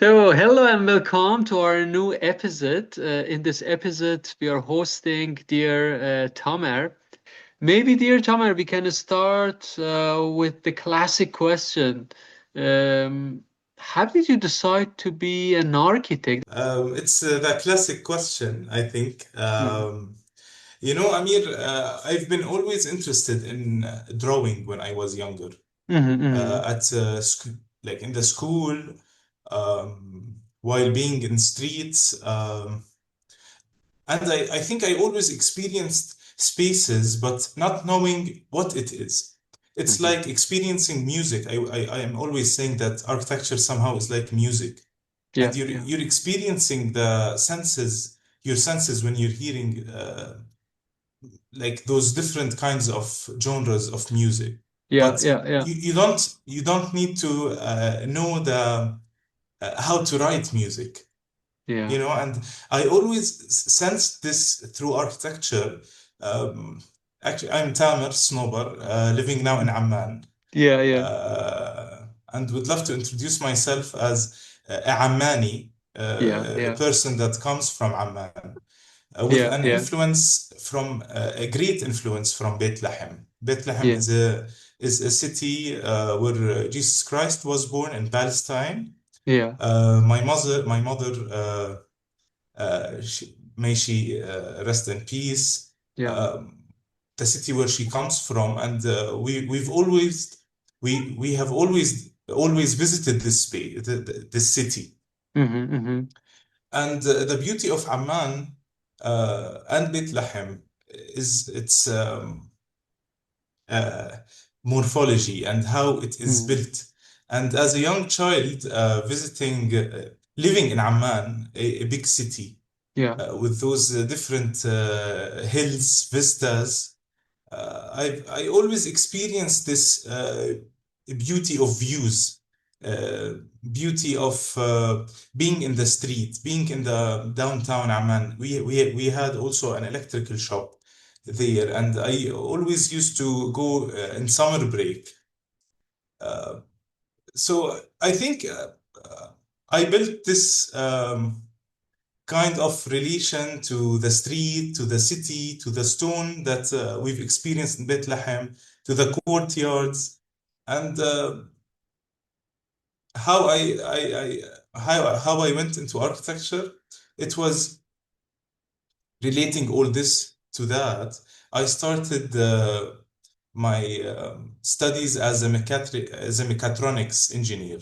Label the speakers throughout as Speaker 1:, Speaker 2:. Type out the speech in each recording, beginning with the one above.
Speaker 1: So, hello and welcome to our new episode. In this episode, we are hosting dear Tamer. Maybe, dear Tamer, we can start with the classic question. Um, how did you decide to be an architect?
Speaker 2: It's the classic question, I think.
Speaker 1: Mhm,
Speaker 2: Amir, I've been always interested in drawing when I was younger.
Speaker 1: mhm, mhm.
Speaker 2: At like in the school, while being in streets, and I think I always experienced spaces, but not knowing what it is. It's
Speaker 1: Mhm.
Speaker 2: like experiencing music. I am always saying that architecture somehow is like music, and
Speaker 1: Yeah,
Speaker 2: you're
Speaker 1: yeah,
Speaker 2: you're experiencing the senses, your senses when you're hearing like those different kinds of genres of music.
Speaker 1: yeah,
Speaker 2: But
Speaker 1: yeah, yeah,
Speaker 2: you don't need to know the how to write music,
Speaker 1: yeah,
Speaker 2: and I always sensed this through architecture. Um, Actually, I'm Tamer Snobar, living now in Amman,
Speaker 1: yeah, yeah,
Speaker 2: and would love to introduce myself as a Ammani,
Speaker 1: yeah,
Speaker 2: a
Speaker 1: yeah,
Speaker 2: person that comes from Amman, with
Speaker 1: yeah,
Speaker 2: an
Speaker 1: yeah,
Speaker 2: influence from a great influence from Bethlehem. Bethlehem
Speaker 1: yeah,
Speaker 2: is a city where Jesus Christ was born in Palestine.
Speaker 1: yeah,
Speaker 2: My mother, may she rest in peace.
Speaker 1: yeah.
Speaker 2: Um, the city where she comes from, and we have always visited this space, this city,
Speaker 1: Mm-hmm, mm-hmm,
Speaker 2: and the beauty of Amman and Bethlehem is its uh, morphology and how it is
Speaker 1: mm-hmm.
Speaker 2: built. And as a young child, living in Amman, a big city,
Speaker 1: Yeah.
Speaker 2: with those different hills, vistas, I always experienced this beauty of views, uh, beauty of being in the street, being in the downtown Amman. We had also an electrical shop there, and I always used to go in summer break. Uh, so I think I built this kind of relation to the street, to the city, to the stone that we've experienced in Bethlehem, to the courtyards, and how I went into architecture. It was relating all this to that. I started my studies as a mechatronics engineer,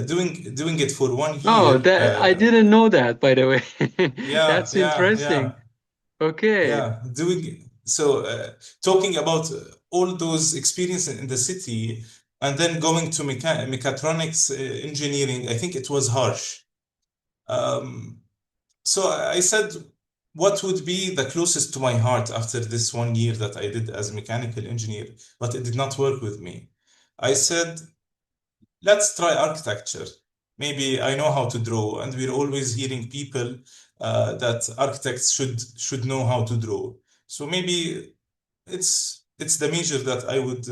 Speaker 2: doing it for one
Speaker 1: Oh,
Speaker 2: year.
Speaker 1: that I didn't know that, by the way.
Speaker 2: Yeah,
Speaker 1: That's
Speaker 2: yeah,
Speaker 1: interesting.
Speaker 2: yeah.
Speaker 1: Okay.
Speaker 2: Yeah, doing so, talking about all those experiences in the city, and then going to mechatronics engineering, I think it was harsh. Um, so I said, what would be the closest to my heart after this one year that I did as a mechanical engineer, but it did not work with me. I said, let's try architecture. Maybe I know how to draw, and we're always hearing people that architects should know how to draw. So maybe it's the major that I would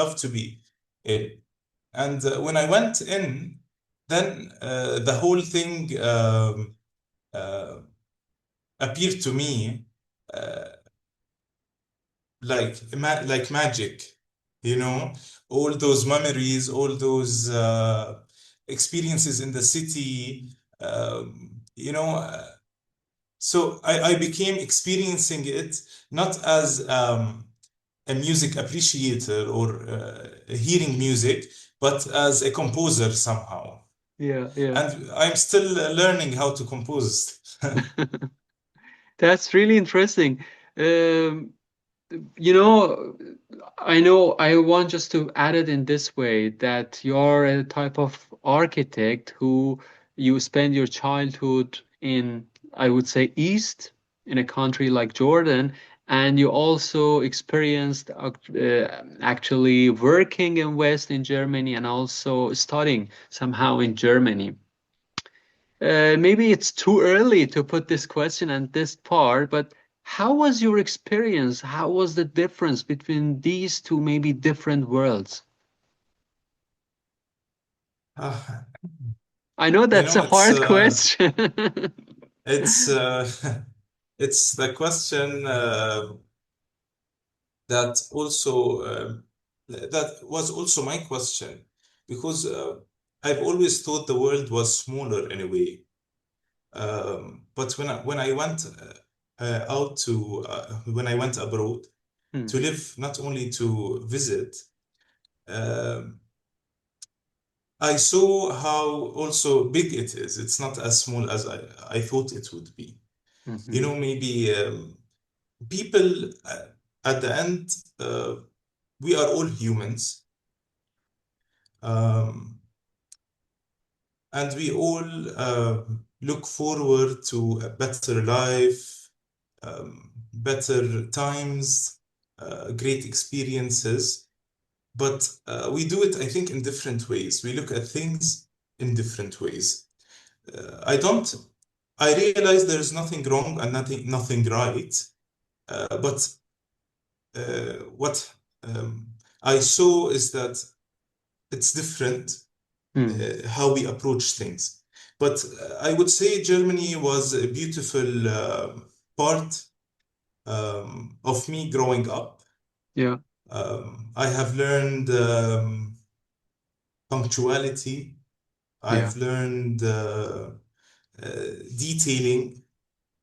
Speaker 2: love to be in. And when I went in, then the whole thing uh, appeared to me uh, like magic, you know, all those memories, all those experiences in the city, you know. So I became experiencing it not as a music appreciator or hearing music, but as a composer somehow.
Speaker 1: Yeah, yeah.
Speaker 2: And I'm still learning how to compose.
Speaker 1: That's really interesting. Um, you know, I know I want just to add it in this way that you're a type of architect who you spend your childhood in, I would say, East in a country like Jordan, and you also experienced actually working in West in Germany and also studying somehow in Germany. Maybe it's too early to put this question and this part, but how was your experience? How was the difference between these two maybe different worlds?
Speaker 2: Uh,
Speaker 1: I know
Speaker 2: you
Speaker 1: that's a
Speaker 2: know,
Speaker 1: hard question.
Speaker 2: it's it's the question that also that was also my question because I've always thought the world was smaller in a way. But when I went out to when I went abroad
Speaker 1: Hmm,
Speaker 2: to live, not only to visit, um, I saw how also big it is. It's not as small as I thought it would be. You
Speaker 1: mhm,
Speaker 2: know, maybe people at the end, we are all humans, um, and we all look forward to a better life, better times, great experiences. But we do it, I think, in different ways. We look at things in different ways. I don't. I realize there is nothing wrong and nothing right. But what I saw is that it's different
Speaker 1: hmm.
Speaker 2: how we approach things. But I would say Germany was a beautiful part of me growing up.
Speaker 1: Yeah,
Speaker 2: I have learned punctuality.
Speaker 1: yeah.
Speaker 2: I've learned detailing,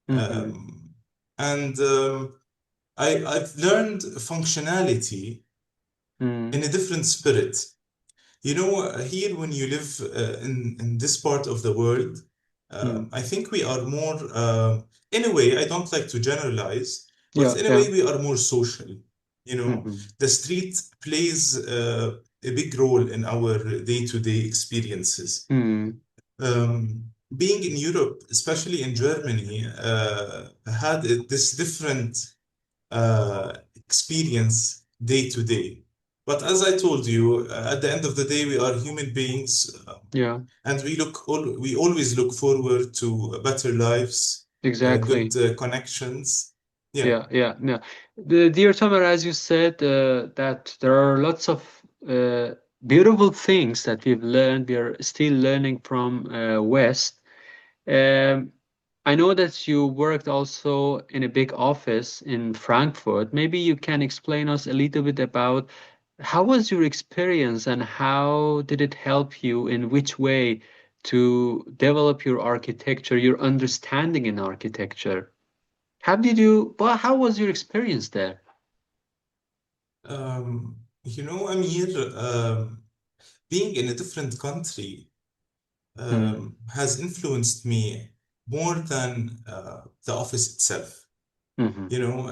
Speaker 1: Mhm,
Speaker 2: um, and I've learned functionality
Speaker 1: mm,
Speaker 2: in a different spirit. You know, here when you live in this part of the world,
Speaker 1: mm.
Speaker 2: I think we are more, in a way, I don't like to generalize, but
Speaker 1: Yeah,
Speaker 2: in a
Speaker 1: yeah.
Speaker 2: way we are more social. You know,
Speaker 1: Mhm,
Speaker 2: the street plays a big role in our day-to-day experiences.
Speaker 1: mm,
Speaker 2: Being in Europe, especially in Germany, had this different experience day to day. But as I told you, at the end of the day, we are human beings,
Speaker 1: yeah,
Speaker 2: and we always look forward to better lives, good
Speaker 1: exactly.
Speaker 2: connections. Yeah.
Speaker 1: Yeah, yeah, yeah. Dear Tamer, as you said, that there are lots of beautiful things that we've learned. We are still learning from West. Um, I know that you worked also in a big office in Frankfurt. Maybe you can explain us a little bit about how was your experience and how did it help you in which way to develop your architecture, your understanding in architecture? How did you, well, how was your experience there?
Speaker 2: You know, I'm here being in a different country
Speaker 1: Hmm.
Speaker 2: has influenced me more than the office itself.
Speaker 1: Hmm.
Speaker 2: You know,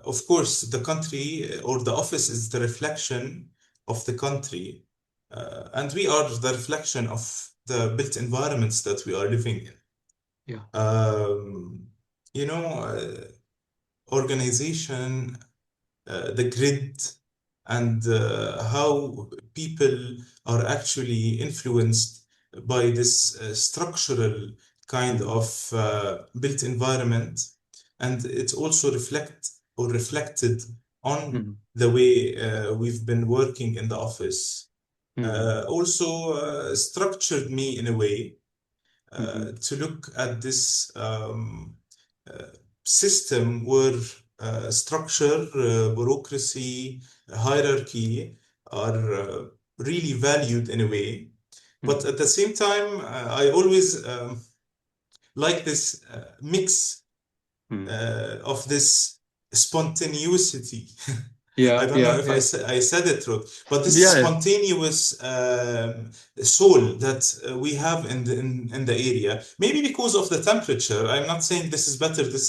Speaker 2: of course, the country or the office is the reflection of the country, and we are the reflection of the built environments that we are living in.
Speaker 1: Yeah.
Speaker 2: Um, you know, organization, the grid, and how people are actually influenced by this structural kind
Speaker 1: Hmm.
Speaker 2: of built environment. And it's also reflected on
Speaker 1: Hmm.
Speaker 2: the way we've been working in the office.
Speaker 1: Hmm.
Speaker 2: Also structured me in a way
Speaker 1: Hmm.
Speaker 2: to look at this uh, system where structure, bureaucracy, hierarchy are really valued in a way. But
Speaker 1: Hmm.
Speaker 2: at the same time, I always like this mix
Speaker 1: Hmm.
Speaker 2: of this spontaneity. I
Speaker 1: Yeah,
Speaker 2: don't know
Speaker 1: yeah,
Speaker 2: if
Speaker 1: yeah,
Speaker 2: I said it right, but this
Speaker 1: yeah, yeah,
Speaker 2: spontaneous soul that we have in the area, maybe because of the temperature. I'm not saying this is better, this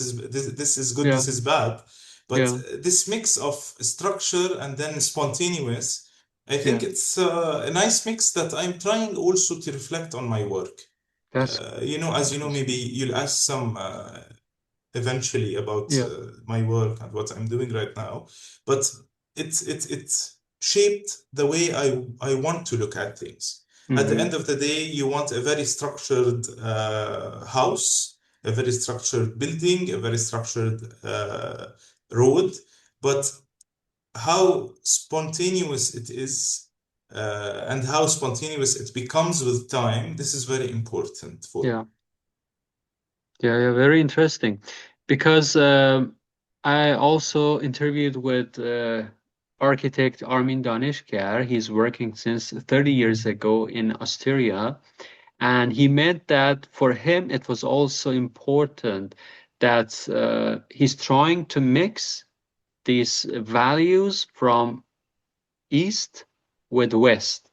Speaker 2: is good,
Speaker 1: yeah,
Speaker 2: this is bad, but
Speaker 1: yeah,
Speaker 2: this mix of structure and then spontaneous, I think
Speaker 1: yeah.
Speaker 2: it's a nice mix that I'm trying also to reflect on my work.
Speaker 1: That's
Speaker 2: You know, as you know, maybe
Speaker 1: interesting.
Speaker 2: you'll ask some eventually about
Speaker 1: Yeah.
Speaker 2: my work and what I'm doing right now. But it's shaped the way I want to look at things. At the end
Speaker 1: Hmm.
Speaker 2: of the day, you want a very structured house, a very structured building, a very structured road, but how spontaneous it is and how spontaneous it becomes with time. This is very important for me.
Speaker 1: Yeah. Yeah, yeah, very interesting. Because I also interviewed with architect Armin Daneshkar. He's working since 30 years ago in Austria, and he meant that for him it was also important that he's trying to mix these values from East with West.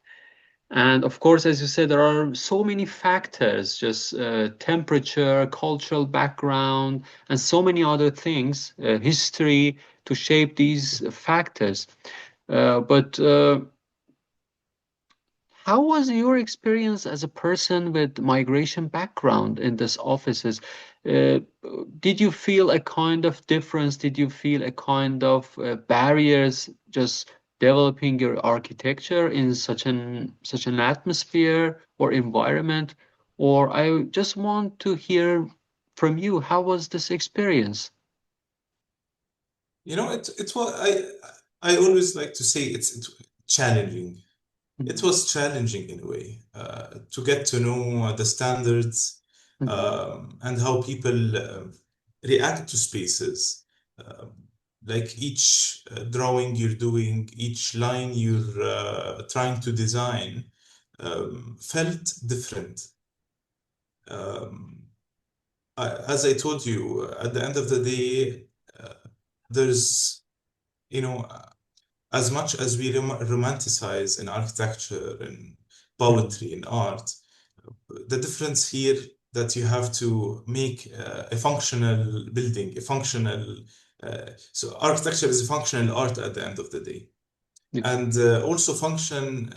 Speaker 1: And of course, as you said, there are so many factors, just temperature, cultural background, and so many other things, history to shape these factors. But how was your experience as a person with migration background in these offices? Uh, did you feel a kind of difference? Did you feel a kind of barriers just developing your architecture in such an atmosphere or environment? Or I just want to hear from you, how was this experience?
Speaker 2: It was I always like to say it's challenging. It
Speaker 1: Mhm,
Speaker 2: was challenging in a way to get to know the standards
Speaker 1: mhm,
Speaker 2: and how people react to spaces. Um, like each drawing you're doing, each line you're trying to design felt different. Um, as I told you, at the end of the day, uh, there's, you know, as much as we romanticize in architecture and
Speaker 1: mhm.
Speaker 2: poetry and art, the difference here that you have to make a functional building, a functional. So architecture is a functional art at the end of the day,
Speaker 1: Yeah,
Speaker 2: and also function.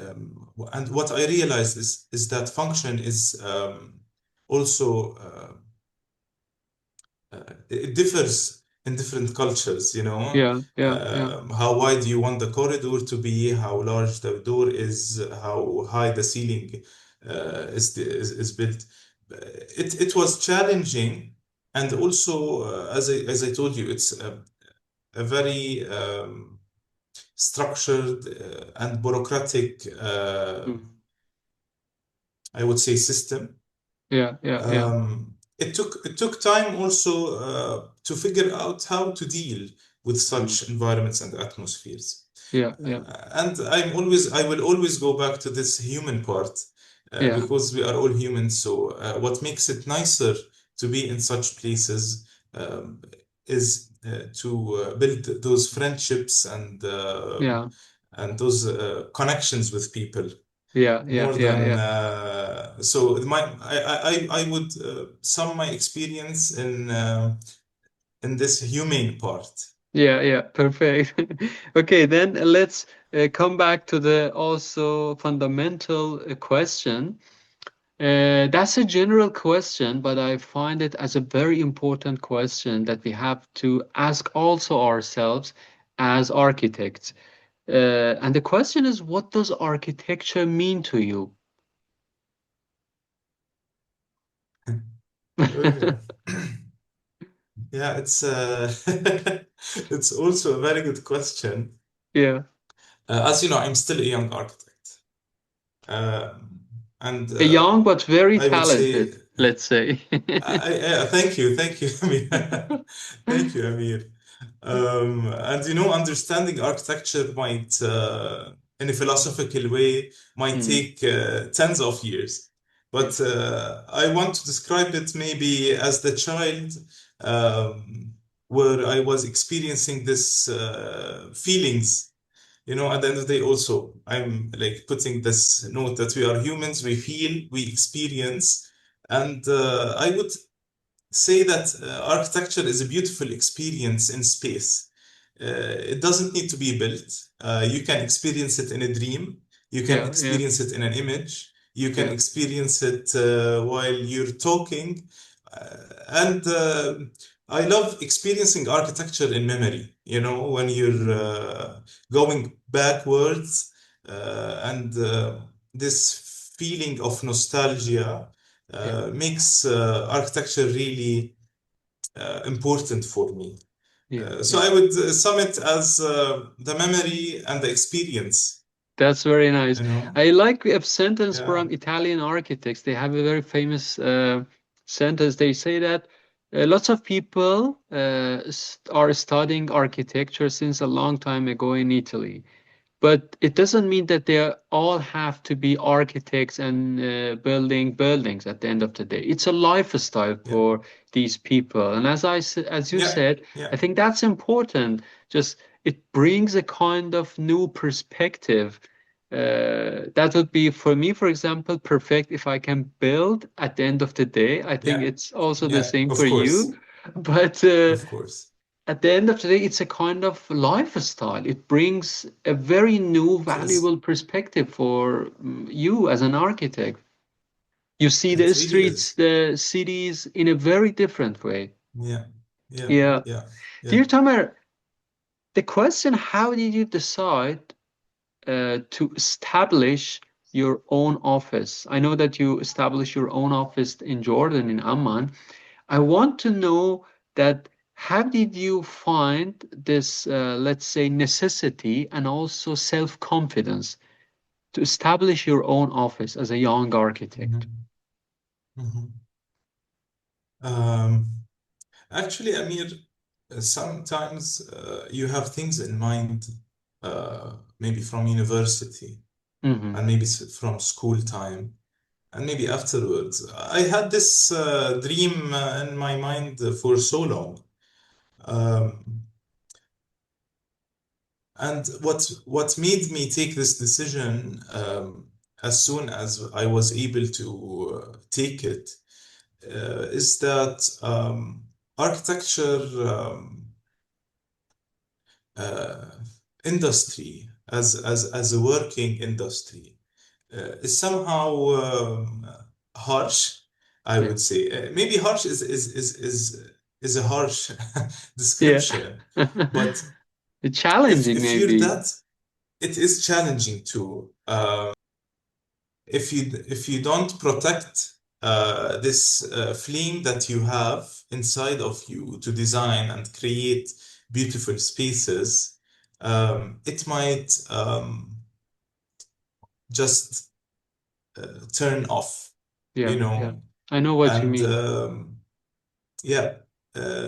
Speaker 2: And what I realized is that function is also it differs in different cultures,
Speaker 1: yeah, yeah, yeah,
Speaker 2: how wide you want the corridor to be, how large the door is, how high the ceiling is built. It was challenging, and also, as I told you, it's a very structured and bureaucratic,
Speaker 1: mhm.
Speaker 2: I would say, system.
Speaker 1: Yeah, yeah, yeah,
Speaker 2: It took time also to figure out how to deal with
Speaker 1: mhm.
Speaker 2: such environments and atmospheres.
Speaker 1: Yeah, yeah,
Speaker 2: And I will always go back to this human part
Speaker 1: yeah,
Speaker 2: because we are all humans. So what makes it nicer to be in such places is to build those friendships
Speaker 1: yeah,
Speaker 2: and those connections with people
Speaker 1: yeah, yeah,
Speaker 2: more
Speaker 1: yeah,
Speaker 2: than
Speaker 1: yeah.
Speaker 2: so I would sum my experience in this humane part.
Speaker 1: Yeah, yeah, perfect. Okay, then let's come back to the also fundamental question. That's a general question, but I find it as a very important question that we have to ask also ourselves as architects. And the question is, what does architecture mean to you?
Speaker 2: Okay. Yeah, it's also a very good question.
Speaker 1: Yeah.
Speaker 2: As you know, I'm still a young architect, and
Speaker 1: A young but very
Speaker 2: I would say
Speaker 1: talented, let's say.
Speaker 2: thank you, Amir. Thank you, Amir. And understanding architecture might, in a philosophical way, might
Speaker 1: Mm,
Speaker 2: take tens of years.
Speaker 1: yeah,
Speaker 2: But I want to describe it maybe as the child um, where I was experiencing this feelings. At the end of the day, also, I'm like putting this note that we are humans, we feel, we experience. And I would say that architecture is a beautiful experience in space. It doesn't need to be built. You can experience it in a dream. You can
Speaker 1: yeah, yeah,
Speaker 2: experience it in an image. You can
Speaker 1: yeah,
Speaker 2: experience it while you're talking. And I love experiencing architecture in memory, when you're
Speaker 1: mm,
Speaker 2: going backwards and this feeling of nostalgia
Speaker 1: yeah,
Speaker 2: makes architecture really important for me.
Speaker 1: yeah,
Speaker 2: So
Speaker 1: yeah,
Speaker 2: I would sum it as the memory and the experience.
Speaker 1: That's very nice.
Speaker 2: you know?
Speaker 1: I like a sentence
Speaker 2: Yeah,
Speaker 1: from Italian architects. They have a very famous sentence. They say that lots of people are studying architecture since a long time ago in Italy. But it doesn't mean that they all have to be architects and building buildings at the end of the day. It's a lifestyle
Speaker 2: yeah,
Speaker 1: for these people. And as you
Speaker 2: yeah,
Speaker 1: said, I
Speaker 2: yeah,
Speaker 1: think that's important. Just it brings a kind of new perspective. That would be for me, for example, perfect if I can build at the end of the day. I think
Speaker 2: yeah,
Speaker 1: it's also the
Speaker 2: yeah,
Speaker 1: same for
Speaker 2: of
Speaker 1: you.
Speaker 2: course,
Speaker 1: But
Speaker 2: of course.
Speaker 1: at the end of the day, it's a kind of lifestyle. It brings a very new,
Speaker 2: It is.
Speaker 1: valuable perspective for you as an architect. You see the
Speaker 2: It really
Speaker 1: streets,
Speaker 2: is.
Speaker 1: the cities in a very different way.
Speaker 2: Yeah, yeah,
Speaker 1: Yeah.
Speaker 2: yeah, yeah.
Speaker 1: Dear Tamer, the question, how did you decide to establish your own office? I know that you established your own office in Jordan, in Amman. I want to know that how did you find this, let's say, necessity and also self-confidence to establish your own office as a young architect?
Speaker 2: Mhm, mhm. Um, Actually, Amir, sometimes you have things in mind, maybe from university
Speaker 1: Hmm.
Speaker 2: and maybe from school time, and maybe afterwards. I had this dream in my mind for so long. Um, and what made me take this decision as soon as I was able to take it is that architecture uh, industry as a working industry is somehow harsh, I
Speaker 1: Yeah.
Speaker 2: would say. Maybe harsh is a harsh
Speaker 1: Yeah.
Speaker 2: description, but
Speaker 1: It's
Speaker 2: if
Speaker 1: challenging,
Speaker 2: if you're
Speaker 1: maybe.
Speaker 2: that, it is challenging too. If you don't protect this flame that you have inside of you to design and create beautiful spaces, it might just turn off,
Speaker 1: Yeah.
Speaker 2: you
Speaker 1: Yeah.
Speaker 2: know.
Speaker 1: I know what you
Speaker 2: And
Speaker 1: mean.
Speaker 2: yeah,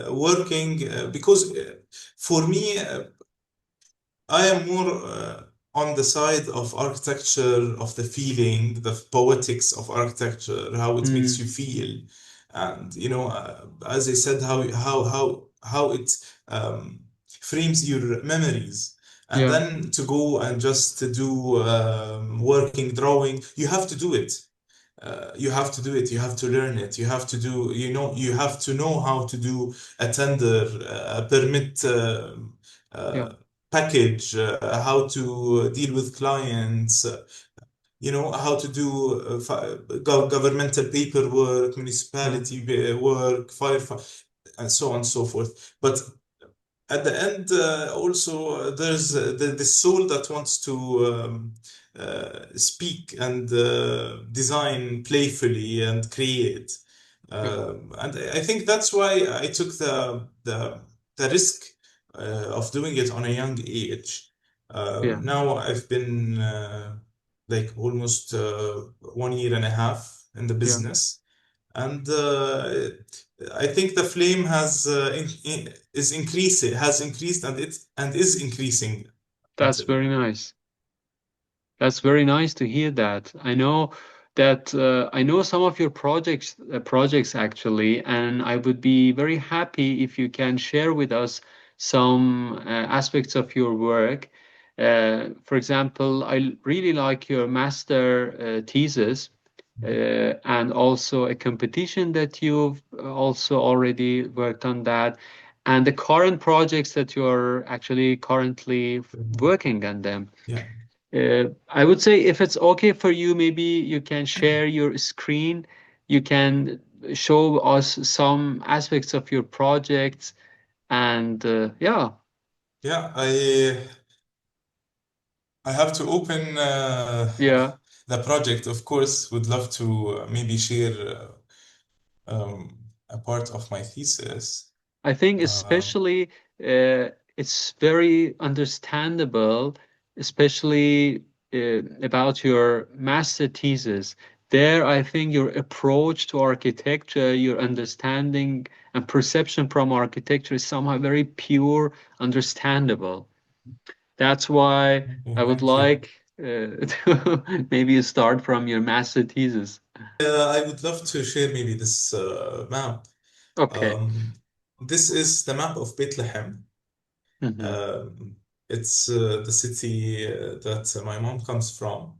Speaker 2: working because for me, I am more on the side of architecture, of the feeling, the poetics of architecture, how it makes you
Speaker 1: Mm,
Speaker 2: feel, and as I said, how it frames your memories. And
Speaker 1: yeah.
Speaker 2: then to go and just to do working, drawing, you have to do it. You have to do it. You have to learn it. You have to do. You have to know how to do a tender, a permit.
Speaker 1: Yeah.
Speaker 2: Uh, package, how to deal with clients, how to do governmental paperwork,
Speaker 1: Yeah.
Speaker 2: municipality work, fire, and so on and so forth. But at the end, also there's the soul that wants to speak and design playfully and create.
Speaker 1: Yeah.
Speaker 2: And I think that's why I took the risk of doing it on a young age.
Speaker 1: Yeah.
Speaker 2: Now I've been like almost 1 year and a half in the
Speaker 1: Yeah.
Speaker 2: business, and I think the flame is increasing, has increased, and is increasing
Speaker 1: That's
Speaker 2: until
Speaker 1: very
Speaker 2: now.
Speaker 1: nice. That's very nice to hear that. I know some of your projects actually, and I would be very happy if you can share with us some aspects of your work. For example, I really like your master thesis and also a competition that you've also already worked on that, and the current projects that you are actually currently working on them.
Speaker 2: Yeah,
Speaker 1: I would say if it's okay for you, maybe you can share your screen. You can show us some aspects of your projects. And yeah,
Speaker 2: yeah. I have to open
Speaker 1: yeah.
Speaker 2: the project. Of course, would love to maybe share a part of my thesis.
Speaker 1: I think
Speaker 2: Uh,
Speaker 1: especially it's very understandable, especially. about your master thesis. There, I think your approach to architecture, your understanding and perception from architecture is somehow very pure, understandable. That's why
Speaker 2: Oh,
Speaker 1: I would
Speaker 2: thank you.
Speaker 1: like to maybe you start from your master thesis.
Speaker 2: I would love to share maybe this map.
Speaker 1: Okay.
Speaker 2: Um, this is the map of Bethlehem.
Speaker 1: Hmm.
Speaker 2: Um, it's the city that my mom comes from,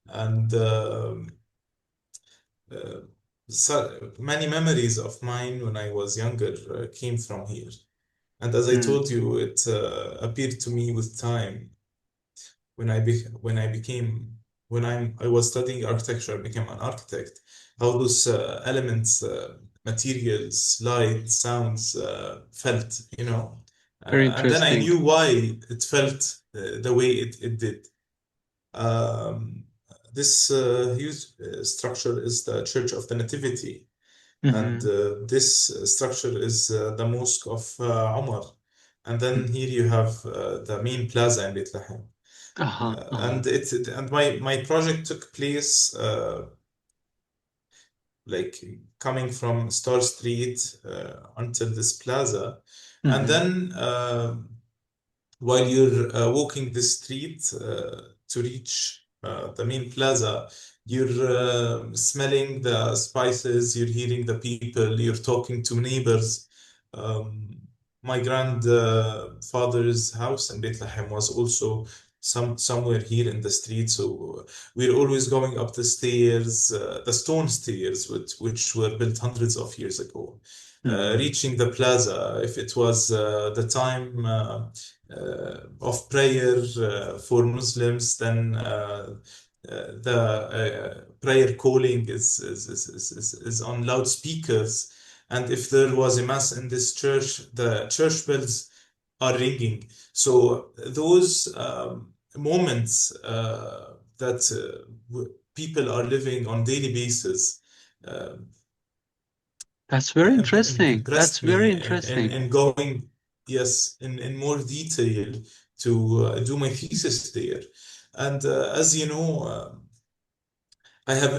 Speaker 2: and uh, so many memories of mine when I was younger came from here. And as I
Speaker 1: Mm.
Speaker 2: told you, it appeared to me with time when I became I was studying architecture, I became an architect. How those elements, materials, light, sounds felt,
Speaker 1: Very
Speaker 2: and then I
Speaker 1: interesting.
Speaker 2: knew why it felt the way it did. Um, this huge structure is the Church of the Nativity, and
Speaker 1: Hmm.
Speaker 2: this structure is the Mosque of Umar. And then here you have the main plaza in Bethlehem.
Speaker 1: Uh-huh. Uh-huh.
Speaker 2: And my project took place like coming from Star Street until this plaza, and
Speaker 1: Hmm.
Speaker 2: then while you're walking the street to reach the main plaza, you're smelling the spices, you're hearing the people, you're talking to neighbors. Um, my grandfather's house in Bethlehem was also somewhere here in the street, so we're always going up the stairs, the stone stairs, which were built hundreds of years ago.
Speaker 1: Hmm.
Speaker 2: Reaching the plaza, if it was the time of prayer for Muslims, then the prayer calling is on loudspeakers. And if there was a mass in this church, the church bells are ringing. So those moments that people are living on daily basis uh,
Speaker 1: That's very interesting. That's
Speaker 2: impressed
Speaker 1: very
Speaker 2: me
Speaker 1: interesting.
Speaker 2: in going, yes, in more detail to do my thesis there. And as you know, I have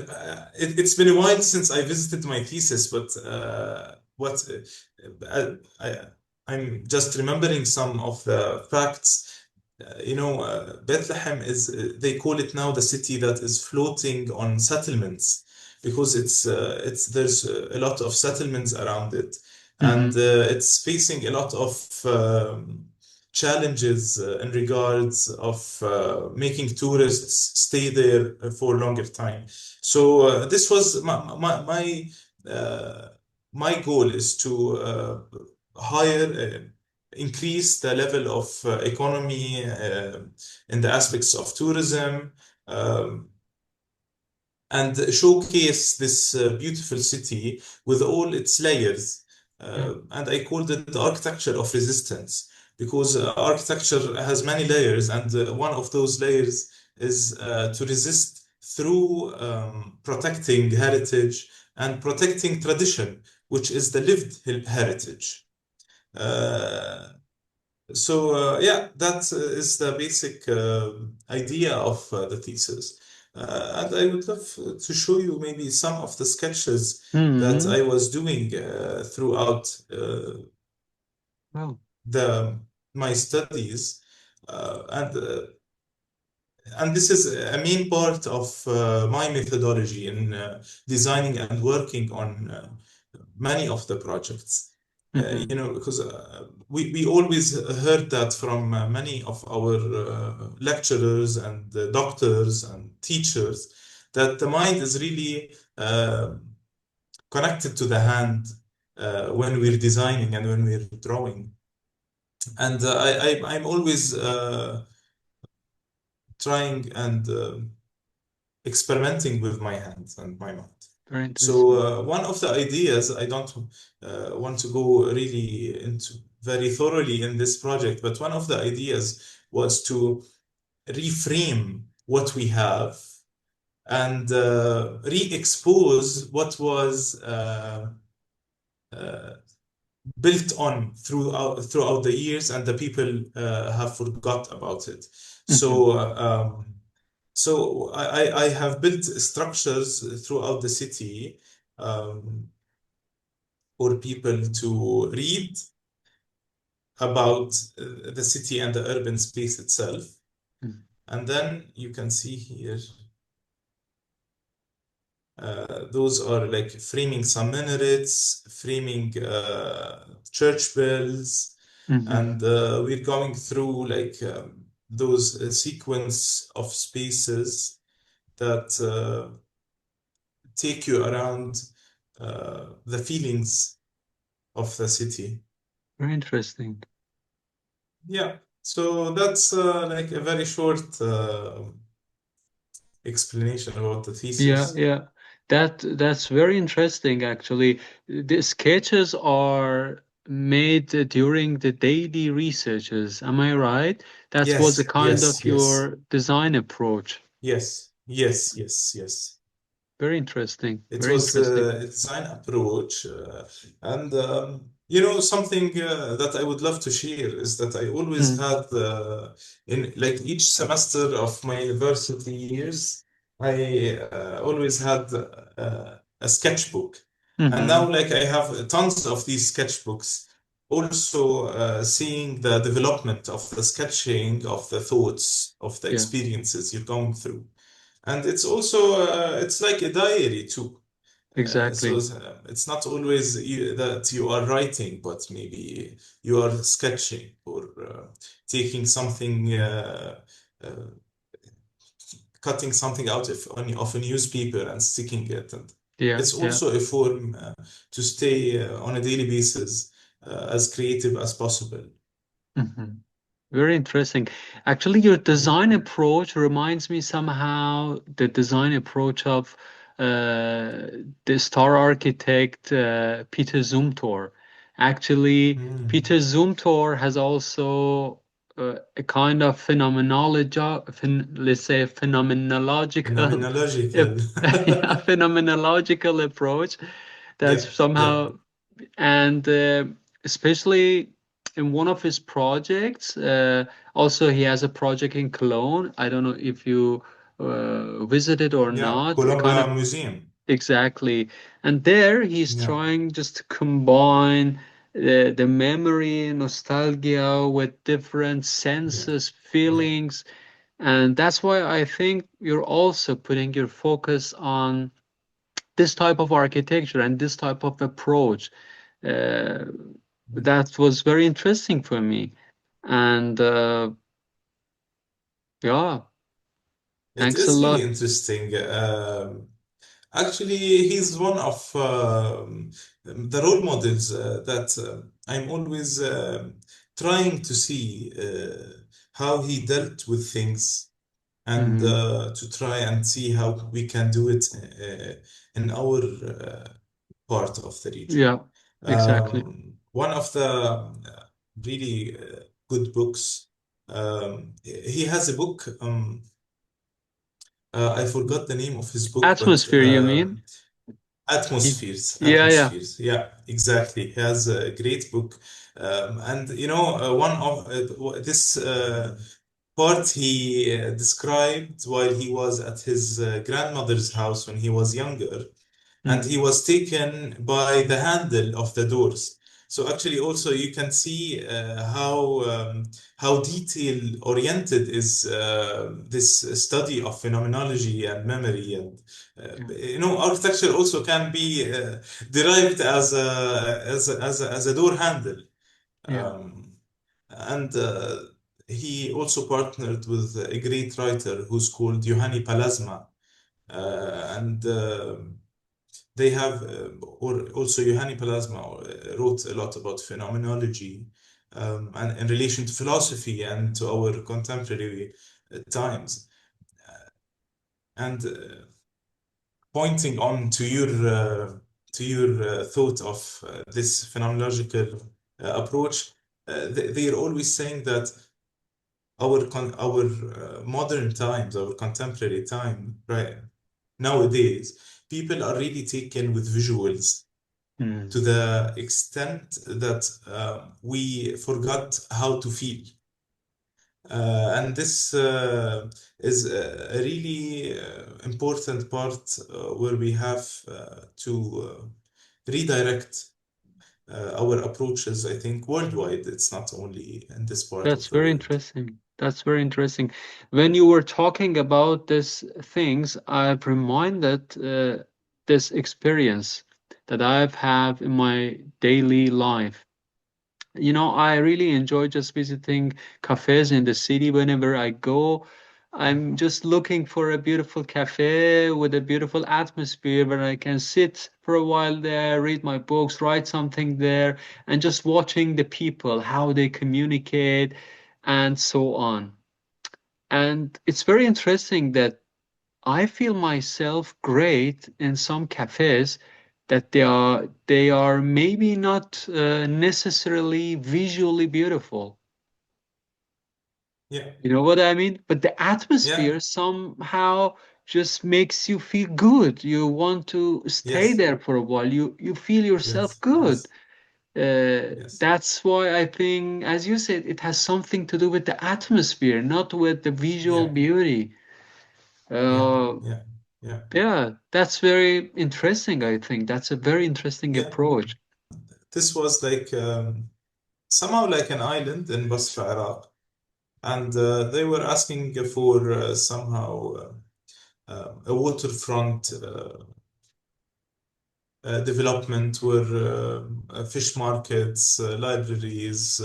Speaker 2: it's been a while since I visited my thesis, but what I'm just remembering some of the facts. Bethlehem is, they call it now the city that is floating on settlements because it's there's a lot of settlements around it, and
Speaker 1: Hmm.
Speaker 2: it's facing a lot of challenges in regards of making tourists stay there for longer time. So this was uh, my goal is to hire, increase the level of economy in the aspects of tourism, um, and showcase this beautiful city with all its layers.
Speaker 1: Yeah.
Speaker 2: And I called it the architecture of resistance because architecture has many layers, and one of those layers is to resist through protecting heritage and protecting tradition, which is the lived heritage. Uh, yeah, that is the basic idea of the thesis. And I would love to show you maybe some of the sketches that
Speaker 1: Hmm.
Speaker 2: I was doing throughout
Speaker 1: Well,
Speaker 2: the my studies. And this is a main part of my methodology in designing and working on many of the projects.
Speaker 1: hmm.
Speaker 2: Because we always heard that from many of our lecturers and doctors and teachers that the mind is really connected to the hand when we're designing and when we're drawing. And I'm always trying and experimenting with my hands and my mind.
Speaker 1: Very
Speaker 2: So
Speaker 1: interesting.
Speaker 2: one of the ideas, I don't want to go really into very thoroughly in this project, but one of the ideas was to reframe what we have and re-expose what was uh, built on throughout the years, and the people have forgot about it.
Speaker 1: Hmm.
Speaker 2: So So I have built structures throughout the city um, for people to read about the city and the urban space itself.
Speaker 1: Mm.
Speaker 2: And then you can see here, those are like framing some minarets, framing church bells,
Speaker 1: Mhm.
Speaker 2: and we're going through like those sequence of spaces that take you around the feelings of the city.
Speaker 1: Very interesting.
Speaker 2: Yeah, so that's like a very short explanation about the
Speaker 1: Yeah,
Speaker 2: thesis.
Speaker 1: yeah. That's very interesting actually. The sketches are made during the daily researches. Am I right? That was a
Speaker 2: Yes,
Speaker 1: kind
Speaker 2: yes,
Speaker 1: of
Speaker 2: yes,
Speaker 1: your design approach.
Speaker 2: yes, yes, yes, yes.
Speaker 1: Very interesting.
Speaker 2: It
Speaker 1: Very
Speaker 2: was
Speaker 1: interesting.
Speaker 2: a design approach, and something that I would love to share is that I always
Speaker 1: Mm.
Speaker 2: had in like each semester of my university years, I always had a sketchbook, and now
Speaker 1: Hmm.
Speaker 2: like I have tons of these sketchbooks. Also, seeing the development of the sketching of the thoughts of the
Speaker 1: Yeah,
Speaker 2: experiences you're going through, and it's also it's like a diary too. So
Speaker 1: exactly.
Speaker 2: it's not always that you are writing, but maybe you are sketching or taking something, uh, cutting something out of a newspaper and sticking it. And
Speaker 1: Yeah,
Speaker 2: it's
Speaker 1: yeah.
Speaker 2: also a form to stay on a daily basis as creative as possible.
Speaker 1: Hmm. Very interesting. Actually, your
Speaker 2: Yeah.
Speaker 1: design approach reminds me somehow the design approach of the star architect Peter Zumthor. Actually,
Speaker 2: Mm.
Speaker 1: Peter Zumthor has also a kind of let's say phenomenological, if,
Speaker 2: Phenomenological.
Speaker 1: yeah, phenomenological approach that's
Speaker 2: Yeah, yeah,
Speaker 1: somehow and especially in one of his projects. Also, he has a project in Cologne. I don't know if you visited or
Speaker 2: yeah.
Speaker 1: not. Kind
Speaker 2: Columbia
Speaker 1: of
Speaker 2: Museum.
Speaker 1: exactly. And there he's
Speaker 2: Yeah,
Speaker 1: trying just to combine the memory, nostalgia with different
Speaker 2: yeah,
Speaker 1: senses,
Speaker 2: yeah.
Speaker 1: feelings. And that's why I think you're also putting your focus on this type of architecture and this type of approach. Uh, that was very interesting for me. And yeah,
Speaker 2: It
Speaker 1: thanks a
Speaker 2: is really
Speaker 1: lot.
Speaker 2: interesting. Actually, he's one of the role models that I'm always trying to see how he dealt with things and
Speaker 1: Hmm.
Speaker 2: to try and see how we can do it in our part of the region.
Speaker 1: Yeah, exactly.
Speaker 2: One of the really good books, he has a book. I forgot the name of his book, but
Speaker 1: Atmosphere, you mean? He,
Speaker 2: Atmospheres.
Speaker 1: yeah, yeah.
Speaker 2: Atmospheres. Yeah, exactly. He has a great book. And one of this part he described while he was at his grandmother's house when he was younger, and
Speaker 1: Mm,
Speaker 2: he was taken by the handle of the doors. So actually, also you can see how detail oriented is this study of phenomenology and memory, and
Speaker 1: yeah,
Speaker 2: architecture also can be derived as a door handle.
Speaker 1: yeah.
Speaker 2: Um, and he also partnered with a great writer who's called Juhani Pallasmaa, and they have, or also Juhani Pallasmaa wrote a lot about phenomenology and in relation to philosophy and to our contemporary times. And pointing on to your thought of this phenomenological approach, they are always saying that our modern times, our contemporary time, right nowadays, people are really taken with visuals
Speaker 1: Mm,
Speaker 2: to the extent that we forgot how to feel. And this is a really important part where we have to redirect our approaches, I think, worldwide. It's not only in this part
Speaker 1: That's
Speaker 2: of the
Speaker 1: very
Speaker 2: world.
Speaker 1: interesting. That's very interesting. When you were talking about these things, I've reminded this experience that I've had in my daily life. You know, I really enjoy just visiting cafes in the city whenever I go. I'm just looking for a beautiful cafe with a beautiful atmosphere where I can sit for a while there, read my books, write something there, and just watching the people, how they communicate, and so on. And it's very interesting that I feel myself great in some cafes that they are maybe not necessarily visually beautiful.
Speaker 2: Yeah,
Speaker 1: You know what I mean? But the
Speaker 2: yeah,
Speaker 1: atmosphere somehow just makes you feel good. You want to stay
Speaker 2: yes,
Speaker 1: there for a while. You feel yourself
Speaker 2: yes,
Speaker 1: good.
Speaker 2: yes, yes,
Speaker 1: That's why I think, as you said, it has something to do with the atmosphere, not with the visual
Speaker 2: yeah,
Speaker 1: beauty.
Speaker 2: yeah,
Speaker 1: Uh,
Speaker 2: yeah, yeah,
Speaker 1: Yeah, that's very interesting, I think. That's a very interesting
Speaker 2: yeah.
Speaker 1: approach.
Speaker 2: This was like somehow like an island in Basra, Iraq, and they were asking for somehow a waterfront development where fish markets, libraries,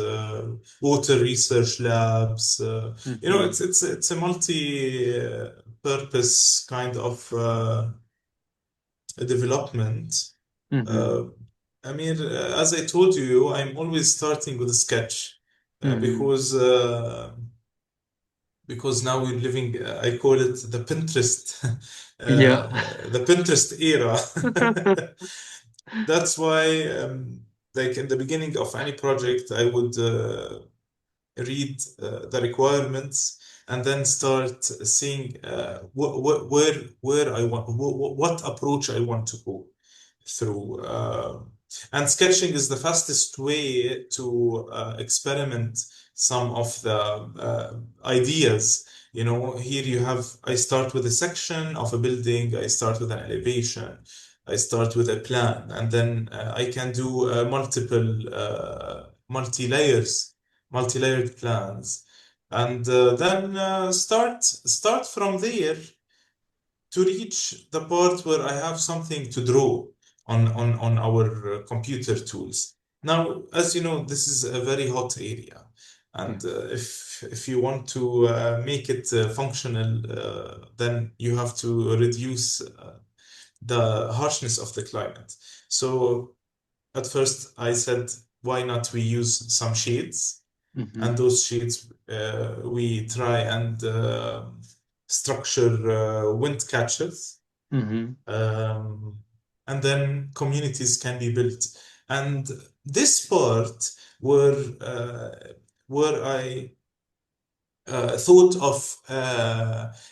Speaker 2: water research labs.
Speaker 1: Hmm.
Speaker 2: It's a multi-purpose kind of development.
Speaker 1: Hmm.
Speaker 2: Uh, as I told you, I'm always starting with a sketch uh,
Speaker 1: Hmm.
Speaker 2: because uh, because now we're living, I call it
Speaker 1: Yeah.
Speaker 2: the Pinterest era. That's why, like in the beginning of any project, I would read the requirements and then start seeing where I want, what approach I want to go through. And sketching is the fastest way to experiment some of the ideas. You know, here you have, I start with a section of a building, I start with an elevation, I start with a plan, and then I can do multi-layered plans, and then start from there to reach the part where I have something to draw on our computer tools. Now, as you know, this is a very hot area,
Speaker 1: Yeah.
Speaker 2: and if you want to make it functional, then you have to reduce the harshness of the climate. So at first, I said, why not we use some shades? And
Speaker 1: Hmm.
Speaker 2: those shades we try and structure wind catchers,
Speaker 1: Hmm.
Speaker 2: um, and then communities can be built. And this part where where I thought of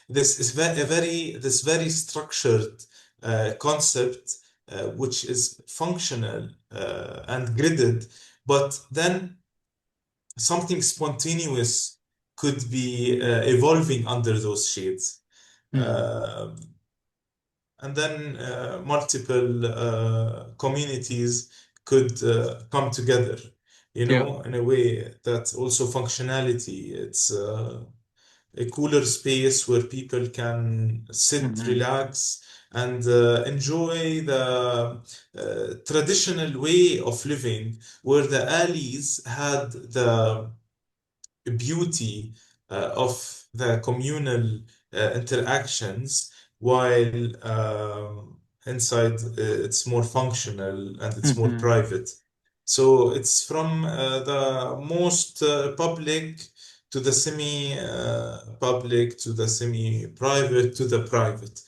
Speaker 2: this is a very this very structured concept, which is functional and gridded, but then something spontaneous could be evolving under those shades.
Speaker 1: Hmm.
Speaker 2: Uh, and then multiple communities could come together, you
Speaker 1: Yeah.
Speaker 2: know, in a way that also functionality. It's a cooler space where people can sit,
Speaker 1: Hmm.
Speaker 2: relax, and enjoy the traditional way of living, where the alleys had the beauty of the communal interactions, while inside it's more functional and it's more
Speaker 1: Hmm.
Speaker 2: private. So it's from the most public to the semi-public to the semi-private to the private.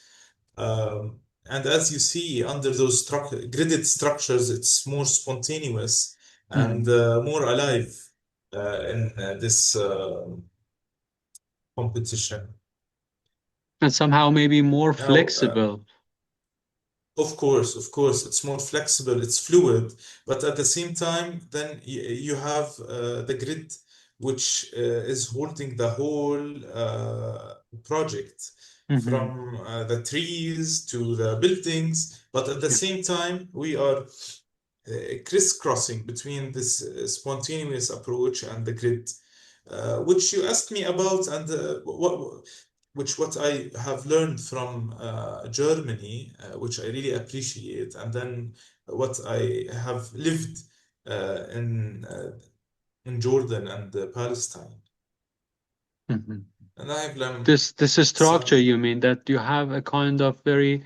Speaker 2: And as you see, under those gridded structures, it's more spontaneous and
Speaker 1: Hmm.
Speaker 2: more alive in this competition.
Speaker 1: And somehow maybe more
Speaker 2: Now,
Speaker 1: flexible.
Speaker 2: of course, it's more flexible, it's fluid, but at the same time, then you have the grid which is holding the whole project,
Speaker 1: Mm-hmm.
Speaker 2: from the trees to the buildings. But at the
Speaker 1: Yeah.
Speaker 2: same time, we are crisscrossing between this spontaneous approach and the grid, which you asked me about, and what I have learned from Germany, which I really appreciate, and then what I have lived in Jordan and Palestine,
Speaker 1: Mm-hmm.
Speaker 2: and I have learned
Speaker 1: This is structure,
Speaker 2: some
Speaker 1: you mean that you have a kind of very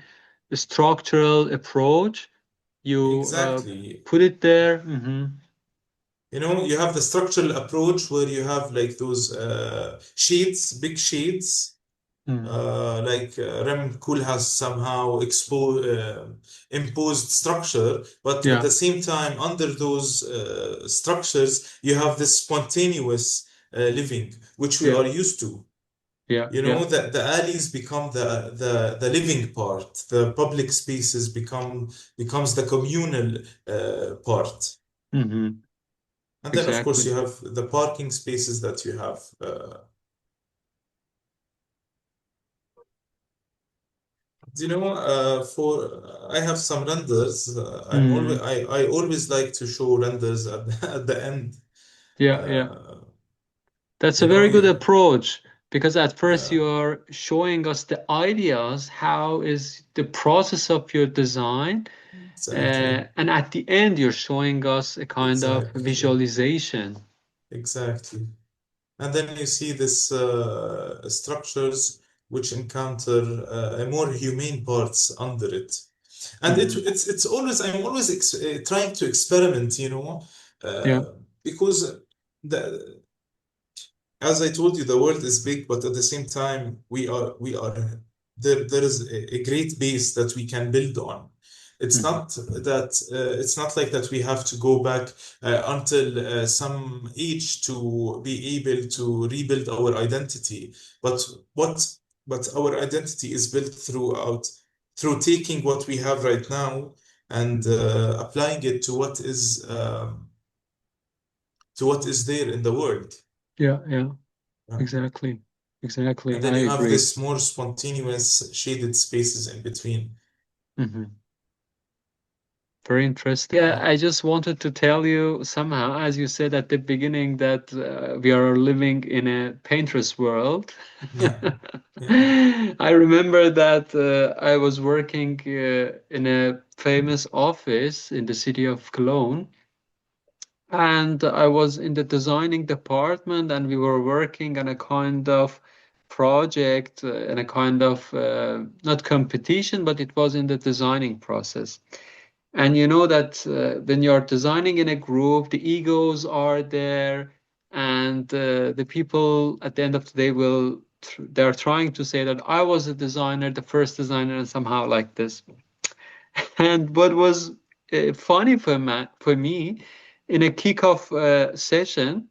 Speaker 1: structural approach. You
Speaker 2: exactly.
Speaker 1: put it there. Mm-hmm.
Speaker 2: You know, you have the structural approach where you have like those shades, big shades,
Speaker 1: Mm.
Speaker 2: like Rem Koolhaas somehow imposed structure, but at
Speaker 1: Yeah,
Speaker 2: the same time, under those structures, you have this spontaneous living, which we
Speaker 1: yeah,
Speaker 2: are used to.
Speaker 1: yeah,
Speaker 2: You
Speaker 1: yeah.
Speaker 2: know, that the alleys become the living part, the public spaces becomes the communal part.
Speaker 1: Mm-hmm.
Speaker 2: And then, of course,
Speaker 1: Exactly.
Speaker 2: you have the parking spaces that you have. You know, for I have some renders.
Speaker 1: Mm.
Speaker 2: I always like to show renders at at the end.
Speaker 1: Yeah, yeah.
Speaker 2: Uh,
Speaker 1: That's a
Speaker 2: you know,
Speaker 1: very good approach because at first
Speaker 2: yeah,
Speaker 1: you are showing us the ideas, how is the process of your design,
Speaker 2: exactly,
Speaker 1: and at the end you're showing us a kind of
Speaker 2: exactly,
Speaker 1: visualization.
Speaker 2: exactly. And then you see this structures which encounter more humane parts under it. And
Speaker 1: Hmm.
Speaker 2: it's always I'm always trying to experiment, you know,
Speaker 1: Yeah.
Speaker 2: because the as I told you, the world is big, but at the same time, we are there. There is a great base that we can build on.
Speaker 1: Hmm.
Speaker 2: It's not like that we have to go back until some age to be able to rebuild our identity. But what but our identity is built through taking what we have right now and
Speaker 1: Hmm.
Speaker 2: applying it to what is there in the world.
Speaker 1: Yeah, yeah.
Speaker 2: Yeah.
Speaker 1: Exactly. Exactly.
Speaker 2: And then
Speaker 1: I
Speaker 2: you have
Speaker 1: agree.
Speaker 2: this more spontaneous shaded spaces in between.
Speaker 1: Hmm. Very interesting. Yeah,
Speaker 2: Yeah,
Speaker 1: I just wanted to tell you somehow, as you said at the beginning, that we are living in a painter's world.
Speaker 2: yeah, yeah.
Speaker 1: I remember that I was working in a famous office in the city of Cologne, and I was in the designing department, and we were working on a kind of project and a kind of not competition, but it was in the designing process. And you know that when you're designing in a group, the egos are there, and the people at the end of the day they're trying to say that I was a designer, the first designer, and somehow like this. And what was funny for me, in a kickoff session,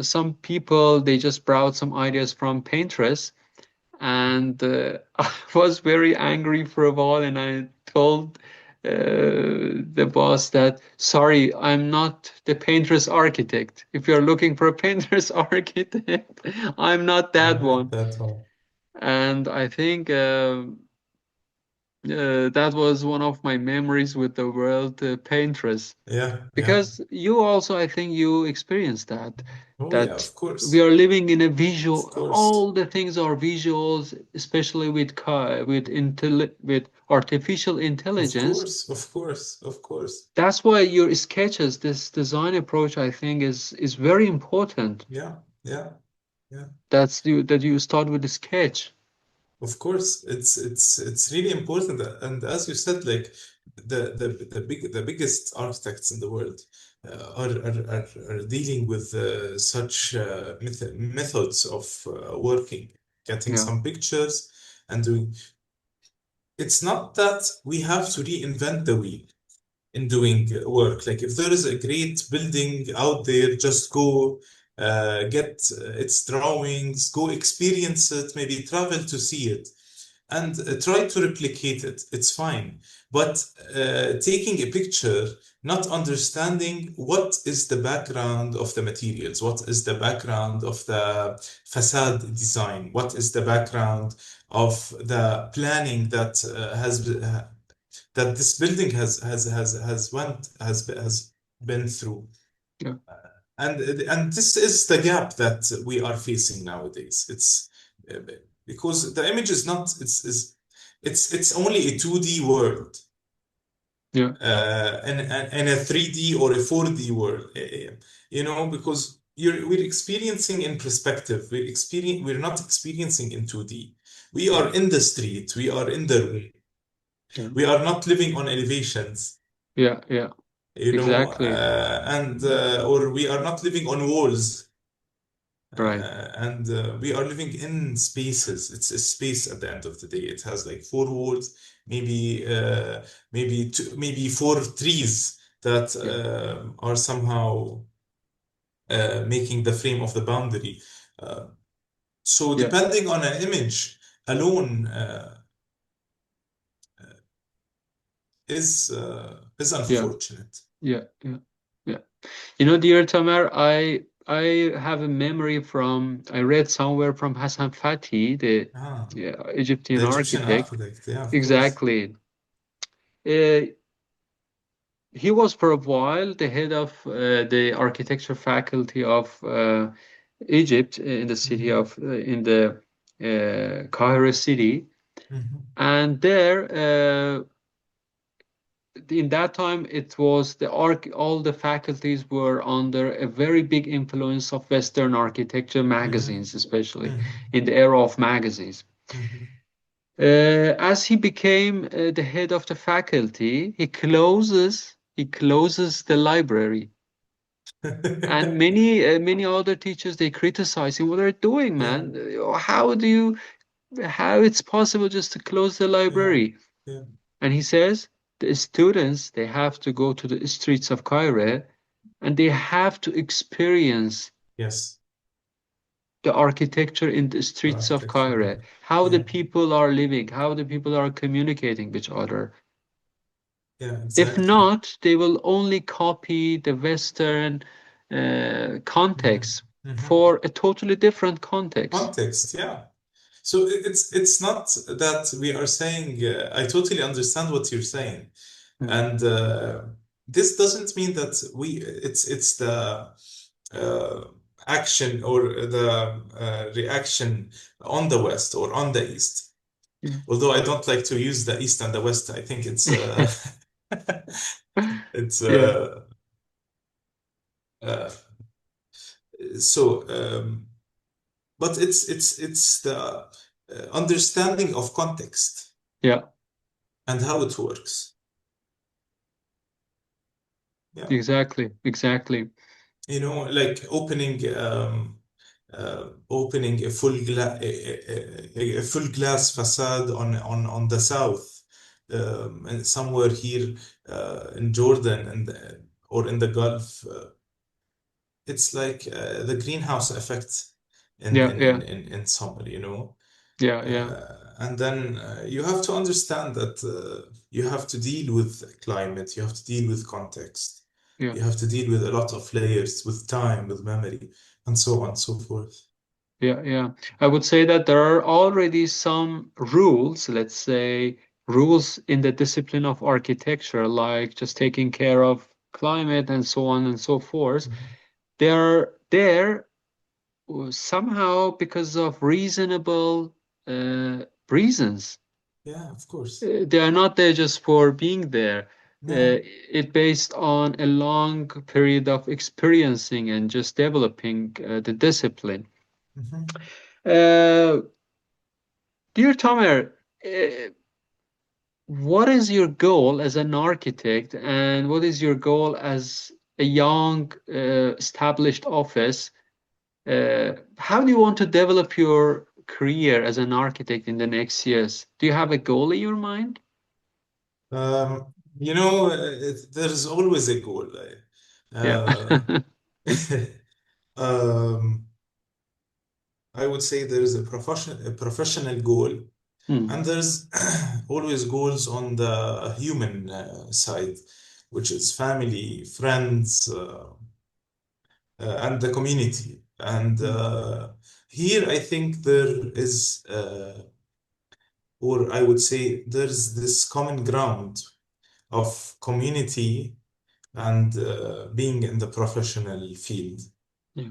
Speaker 1: some people they just brought some ideas from Pinterest, and I was very angry for a while, and I told the boss that, sorry, I'm not the painter's architect. If you're looking for a painter's architect, I'm not that
Speaker 2: I'm not
Speaker 1: one.
Speaker 2: that one.
Speaker 1: And I think that was one of my memories with the world painteress.
Speaker 2: Yeah, yeah.
Speaker 1: Because you also, I think you experienced that,
Speaker 2: Oh yeah,
Speaker 1: that
Speaker 2: of
Speaker 1: we
Speaker 2: course.
Speaker 1: are living in a
Speaker 2: Of
Speaker 1: visual,
Speaker 2: course.
Speaker 1: all the things are visuals, especially with artificial
Speaker 2: Of
Speaker 1: intelligence.
Speaker 2: course. Of course. Of course.
Speaker 1: That's why your sketches, this design approach, I think is very important.
Speaker 2: Yeah, yeah, yeah.
Speaker 1: That you start with the sketch.
Speaker 2: Of course, it's really important, and as you said, like the biggest architects in the world are dealing with such methods of working, getting
Speaker 1: Yeah.
Speaker 2: some pictures and doing. It's not that we have to reinvent the wheel in doing work. Like if there is a great building out there, just go get its drawings, go experience it, maybe travel to see it. and try to replicate it. It's fine. But taking a picture, not understanding what is the background of the materials, what is the background of the facade design, what is the background of the planning that that this building has been through.
Speaker 1: yeah,
Speaker 2: And this is the gap that we are facing nowadays. It's uh, because the image is not it's only a 2D world,
Speaker 1: yeah,
Speaker 2: and a 3D or a 4D world, because we're experiencing in perspective. We're not experiencing in 2D. We
Speaker 1: yeah,
Speaker 2: are in the street, we are in the room,
Speaker 1: yeah,
Speaker 2: we are not living on elevations,
Speaker 1: yeah, yeah, exactly.
Speaker 2: and or we are not living on walls.
Speaker 1: Right.
Speaker 2: And we are living in spaces. It's a space at the end of the day. It has like four walls, maybe four trees that
Speaker 1: Yeah,
Speaker 2: are somehow making the frame of the boundary. Uh, so
Speaker 1: yeah,
Speaker 2: depending on an image alone is
Speaker 1: yeah,
Speaker 2: unfortunate.
Speaker 1: yeah, yeah, yeah. Dear Tamer, I have a memory from I read somewhere from Hassan Fathy, the
Speaker 2: Ah,
Speaker 1: Egyptian
Speaker 2: the Egyptian
Speaker 1: architect.
Speaker 2: architect, yeah, of course.
Speaker 1: Exactly. Uh, he was for a while the head of the architecture faculty of Egypt in the city
Speaker 2: Hmm.
Speaker 1: of in the Cairo city,
Speaker 2: Hmm.
Speaker 1: and there in that time it was all the faculties were under a very big influence of Western architecture
Speaker 2: Hmm.
Speaker 1: magazines, especially
Speaker 2: Hmm.
Speaker 1: in the era of magazines.
Speaker 2: Hmm.
Speaker 1: As he became the head of the faculty, he closes the library, and many other teachers they criticize him. What are you doing,
Speaker 2: Yeah,
Speaker 1: man? How it's possible just to close the
Speaker 2: yeah,
Speaker 1: library?
Speaker 2: yeah.
Speaker 1: And he says the students they have to go to the streets of Cairo and they have to experience
Speaker 2: Yes,
Speaker 1: the architecture in the streets of
Speaker 2: architecture. Yeah,
Speaker 1: Cairo, how the
Speaker 2: yeah,
Speaker 1: people are living, how the people are communicating with each other.
Speaker 2: yeah,
Speaker 1: If
Speaker 2: exactly.
Speaker 1: not, they will only copy the Western
Speaker 2: Hmm.
Speaker 1: context
Speaker 2: Hmm.
Speaker 1: for a totally different context.
Speaker 2: Context, yeah. So it's not that we are saying, I totally understand what you're saying.
Speaker 1: Mm,
Speaker 2: And this doesn't mean that it's the uh, action or the reaction on the West or on the East.
Speaker 1: yeah.
Speaker 2: Although I don't like to use the East and the West, I think it's it's
Speaker 1: Yeah,
Speaker 2: uh, so but it's the understanding of context
Speaker 1: yeah,
Speaker 2: and how it works. Yeah,
Speaker 1: exactly, exactly.
Speaker 2: like opening a full glass facade on the south, and somewhere here in Jordan or in the Gulf. It's like the greenhouse effect in
Speaker 1: Yeah,
Speaker 2: in
Speaker 1: yeah,
Speaker 2: in in, in summer,
Speaker 1: yeah, yeah,
Speaker 2: and then you have to understand that you have to deal with climate, you have to deal with context,
Speaker 1: yeah.
Speaker 2: you have to deal with a lot of layers, with time, with memory, and so on and so forth.
Speaker 1: Yeah, yeah. I would say that there are already some rules, let's say rules in the discipline of architecture, like just taking care of climate and so on and so forth.
Speaker 2: Mhm.
Speaker 1: They're there somehow because of reasonable reasons.
Speaker 2: Yeah, of course.
Speaker 1: They are not there just for being there.
Speaker 2: No.
Speaker 1: It based on a long period of experiencing and just developing the discipline.
Speaker 2: Mhm.
Speaker 1: Uh, Dear Tomer, what is your goal as an architect, and what is your goal as a young, established office? How do you want to develop your career as an architect in the next years? Do you have a goal in your mind?
Speaker 2: There's always a goal.
Speaker 1: Yeah.
Speaker 2: Uh, um, I would say there is a professional goal, And
Speaker 1: Mm,
Speaker 2: there's always goals on the human side, which is family, friends, and the community. And
Speaker 1: mm,
Speaker 2: here I think there is, or I would say, there's this common ground of community and being in the professional field.
Speaker 1: yeah.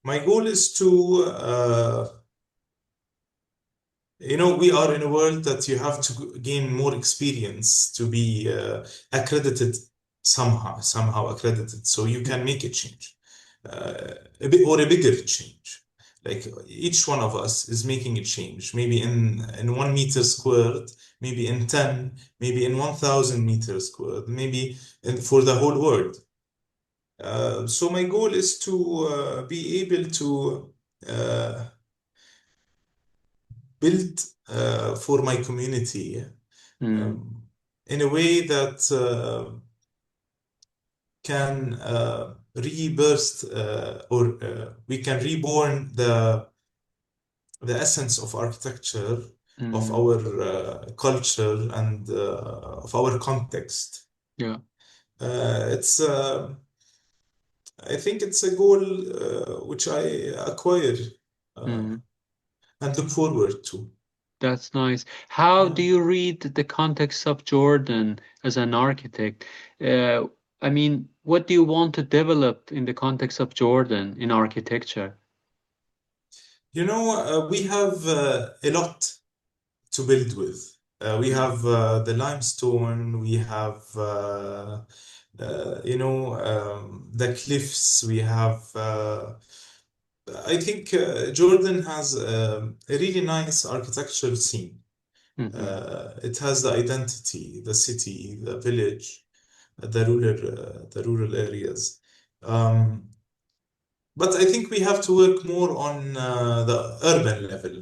Speaker 2: My goal is to we are in a world that you have to gain more experience to be accredited somehow accredited, so you
Speaker 1: Mm,
Speaker 2: can make a change, a bit or a bigger change. Like each one of us is making a change, maybe in 1 meter squared, maybe in 10, maybe in 1,000 meters squared, maybe for the whole world. So my goal is to be able to uh, build for my community
Speaker 1: mm,
Speaker 2: um, in a way that can rebirth or we can reborn the essence of architecture, of
Speaker 1: mm,
Speaker 2: our culture, and of our context.
Speaker 1: yeah.
Speaker 2: It's I think it's a goal which I acquire uh,
Speaker 1: Mm.
Speaker 2: and look forward to.
Speaker 1: That's nice. How
Speaker 2: Yeah.
Speaker 1: do you read the context of Jordan as an architect? Uh, I mean, what do you want to develop in the context of Jordan in architecture?
Speaker 2: We have a lot to build with. We
Speaker 1: Mm,
Speaker 2: have the limestone, we have the cliffs, we have I think Jordan has a really nice architectural scene.
Speaker 1: hmm
Speaker 2: It has the identity, the city, the village, the rural areas. Um, but I think we have to work more on the urban level,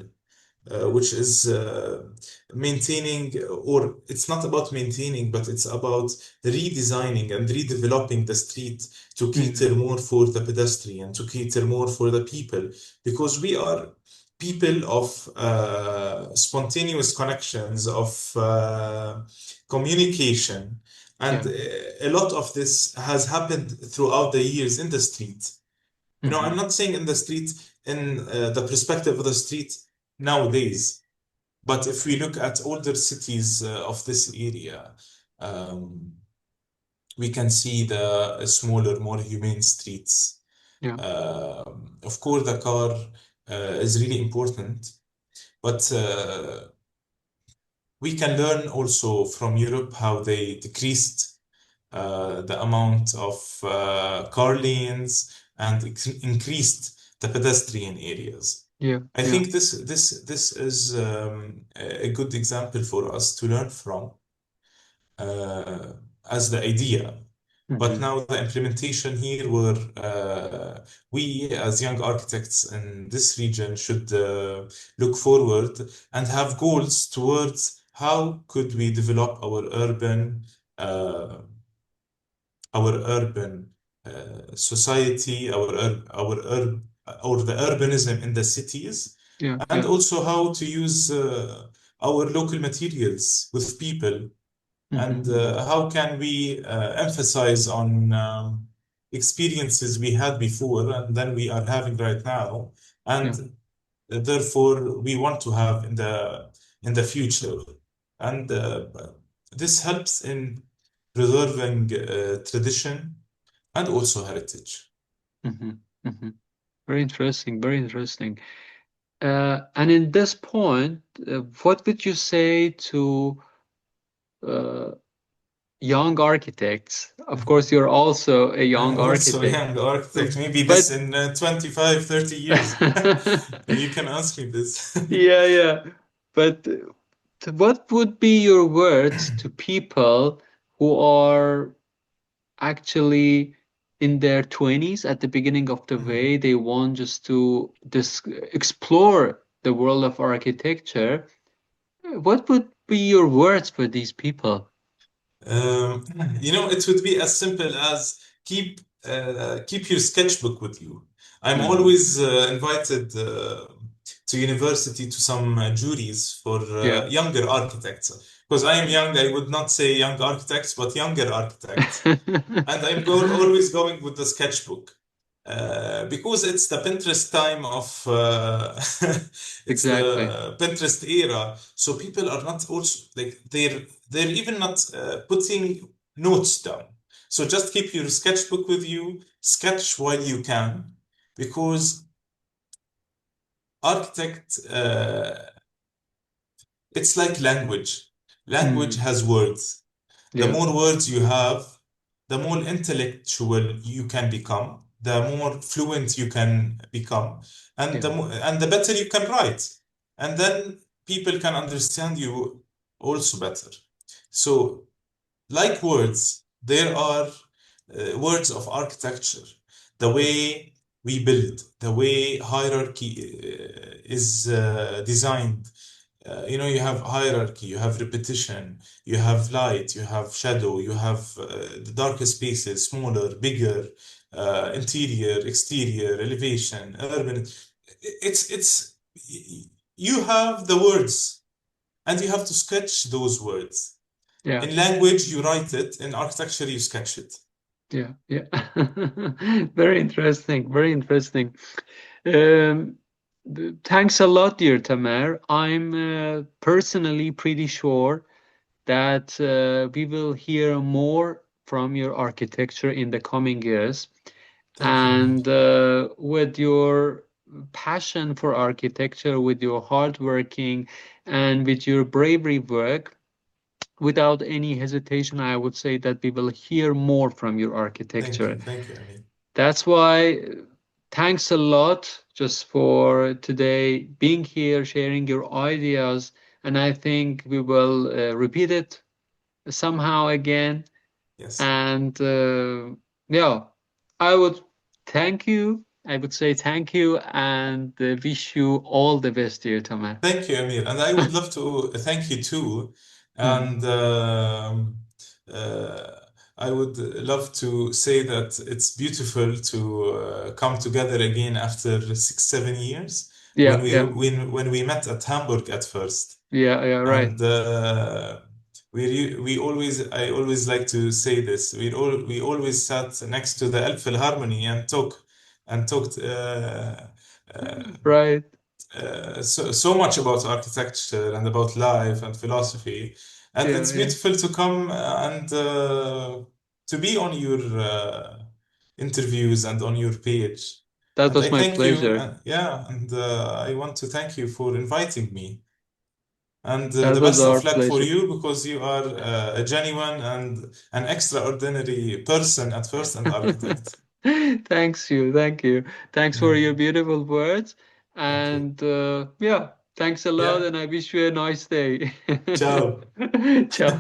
Speaker 2: which is maintaining, or it's not about maintaining, but it's about redesigning and redeveloping the street to
Speaker 1: mm,
Speaker 2: cater more for the pedestrian, to cater more for the people, because we are people of spontaneous connections, of communication. And
Speaker 1: yeah.
Speaker 2: a lot of this has happened throughout the years in the street. I'm
Speaker 1: hmm
Speaker 2: not saying in the street in the perspective of the street nowadays, but if we look at older cities of this area, um, we can see the smaller, more humane streets.
Speaker 1: Yeah.
Speaker 2: Of course, the car is really important, but we can learn also from Europe how they decreased the amount of car lanes and increased the pedestrian areas.
Speaker 1: Yeah.
Speaker 2: I
Speaker 1: Yeah.
Speaker 2: think this is a good example for us to learn from uh, as the idea. But
Speaker 1: hmm
Speaker 2: now the implementation here, where we as young architects in this region should look forward and have goals towards how could we develop uh, our urban society, or the urbanism in the cities,
Speaker 1: Yeah.
Speaker 2: and
Speaker 1: Yeah.
Speaker 2: also how to use our local materials with people, and
Speaker 1: hmm
Speaker 2: how can we emphasize on experiences we had before and then we are having right now,
Speaker 1: Yeah.
Speaker 2: and therefore we want to have in the future. And this helps in preserving tradition and also heritage.
Speaker 1: hmm hmm Very interesting. Very interesting. And in this point, what would you say to uh, young architects? Of course, you're also a young
Speaker 2: I'm also a
Speaker 1: architect,
Speaker 2: young architect, maybe this
Speaker 1: but
Speaker 2: in 25, 30 years. You can ask me this.
Speaker 1: yeah, yeah. But what would be your words to people who are actually in their 20s at the beginning of the way? They want just to explore the world of architecture. What would be your words for these people?
Speaker 2: Um, it would be as simple as keep your sketchbook with you. I'm
Speaker 1: Mm,
Speaker 2: always invited to university to some juries for
Speaker 1: Yeah.
Speaker 2: younger architects. Because I am young, I would not say young architects, but younger architects. And always going with the sketchbook. Because it's the Pinterest time of it's
Speaker 1: Exactly.
Speaker 2: the Pinterest era, so people are not also like they're even not putting notes down. So just keep your sketchbook with you, sketch while you can, because architect it's like language. Language
Speaker 1: Mm.
Speaker 2: has words. The
Speaker 1: Yeah.
Speaker 2: more words you have, the more intellectual you can become, the more fluent you can become, and
Speaker 1: Yeah.
Speaker 2: the better you can write. And then people can understand you also better. So, like words, there are words of architecture, the way we build, the way hierarchy is designed. You have hierarchy, you have repetition, you have light, you have shadow, you have the darker spaces, smaller, bigger, interior, exterior, elevation, urban. It's you have the words, and you have to sketch those words.
Speaker 1: Yeah.
Speaker 2: In language, you write it. In architecture, you sketch it.
Speaker 1: Yeah. Yeah. Very interesting. Very interesting. Um, Thanks a lot, dear Tamer. I'm personally pretty sure that we will hear more from your architecture in the coming years.
Speaker 2: Thank you, Amir.
Speaker 1: And with your passion for architecture, with your hard working, and with your bravery work, without any hesitation, I would say that we will hear more from your architecture.
Speaker 2: Thank you, Amir.
Speaker 1: That's why thanks a lot just for today being here, sharing your ideas. And I think we will repeat it somehow again.
Speaker 2: Yes.
Speaker 1: And yeah, I would thank you. I would say thank you and wish you all the best, dear Tamer.
Speaker 2: Thank you, Amir. And I would love to thank you too.
Speaker 1: Hmm.
Speaker 2: And uh, I would love to say that it's beautiful to come together again after 6, 7 years
Speaker 1: Yeah, yeah,
Speaker 2: when we met at Hamburg at first.
Speaker 1: yeah, yeah, right.
Speaker 2: And we always I always like to say this. We always sat next to the Elbphilharmonie and talked
Speaker 1: Right.
Speaker 2: so much about architecture and about life and philosophy. And
Speaker 1: Yeah,
Speaker 2: it's
Speaker 1: yeah.
Speaker 2: beautiful to come and to be on your interviews and on your page.
Speaker 1: That
Speaker 2: And
Speaker 1: was
Speaker 2: I
Speaker 1: my
Speaker 2: thank you.
Speaker 1: pleasure.
Speaker 2: Yeah, and I want to thank you for inviting me. And
Speaker 1: That
Speaker 2: the
Speaker 1: was
Speaker 2: best
Speaker 1: our
Speaker 2: of luck for
Speaker 1: pleasure.
Speaker 2: you because you are a genuine and an extraordinary person at first and architect.
Speaker 1: Thanks you. Thank you. Thanks for
Speaker 2: Yeah,
Speaker 1: your beautiful words.
Speaker 2: thank you.
Speaker 1: And yeah, thanks a lot.
Speaker 2: Yeah,
Speaker 1: And I wish you a nice day.
Speaker 2: ciao.
Speaker 1: Ciao.